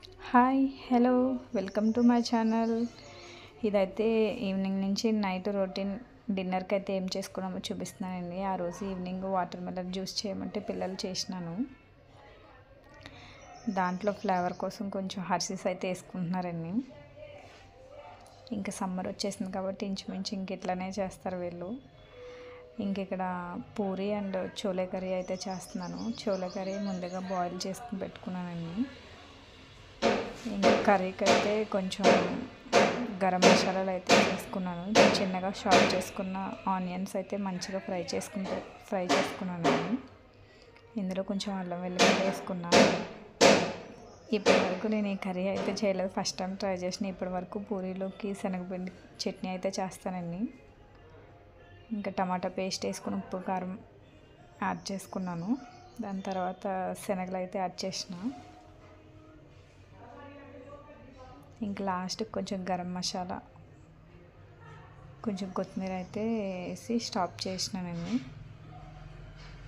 Hi hello welcome to my channel. ఇదైతే evening నుంచి night routine డిన్నర్కి అయితే ఏం చేసుకున్నామో చూపిస్తున్నానండి. ఆ రోజు ఈవినింగ్ వాటర్ మెలన్ జ్యూస్ చేయమంటే పిల్లలు చేసినాను. దాంట్లో ఫ్లేవర్ కోసం కొంచెం హర్షీస్ అయితే వేసుకుంటున్నారండి. ఇంకా సమ్మర్ వచ్చేసింది కాబట్టి ఇంచుమించు ఇంక ఇట్లనే చేస్తారు వీళ్ళు. ఇంక ఇక్కడ పూరి అండ్ చోలే కర్రీ అయితే చేస్తున్నాను. చోలే కర్రీ ముందుగా బాయిల్ చేసుకుని పెట్టుకున్నానండి. ఇంకా కర్రీకి అయితే కొంచెం గరం మసాలాలు అయితే చేసుకున్నాను. చిన్నగా షాప్ చేసుకున్న ఆనియన్స్ అయితే మంచిగా ఫ్రై చేసుకున్నాను. ఇందులో కొంచెం అల్లం వెల్లుల్లి వేసుకున్నాను. ఇప్పటి వరకు నేను ఈ కర్రీ అయితే చేయలేదు, ఫస్ట్ టైం ట్రై చేసిన. ఇప్పటి వరకు పూరీలోకి శనగపిండి చట్నీ అయితే చేస్తానండి. ఇంకా టమాటా పేస్ట్ వేసుకుని ఉప్పు కారం యాడ్ చేసుకున్నాను. దాని తర్వాత శనగలు అయితే యాడ్ చేసిన. ఇంకా లాస్ట్కి కొంచెం గరం మసాలా, కొంచెం కొత్తిమీర అయితే వేసి స్టాప్ చేసినానండి.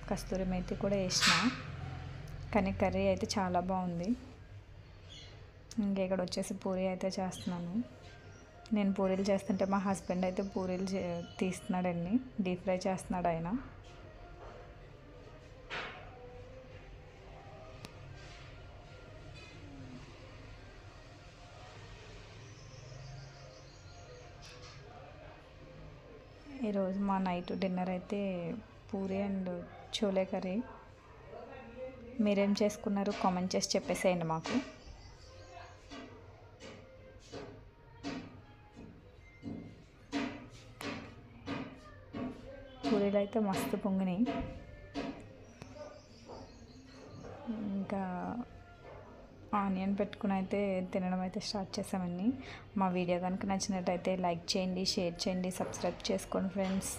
కస్తూరి మేతి కూడా వేసిన. కానీ కర్రీ అయితే చాలా బాగుంది. ఇంకా ఇక్కడ వచ్చేసి పూరీ అయితే చేస్తున్నాను. నేను పూరీలు చేస్తుంటే మా హస్బెండ్ అయితే పూరీలు తీస్తున్నాడండి, డీప్ ఫ్రై చేస్తున్నాడు ఆయన. ఈరోజు మా నైట్ డిన్నర్ అయితే పూరి అండ్ చోలే కర్రీ. మీరేం చేసుకున్నారు కామెంట్ చేసి చెప్పేసేయండి మాకు. పూరీలు అయితే మస్తు పొంగినాయి. ఇంకా ఆనియన్ పెట్టుకుని అయితే తినడం అయితే స్టార్ట్ చేసామండి. మా వీడియో కనుక నచ్చినట్టయితే లైక్ చేయండి, షేర్ చేయండి, సబ్స్క్రైబ్ చేసుకోండి ఫ్రెండ్స్.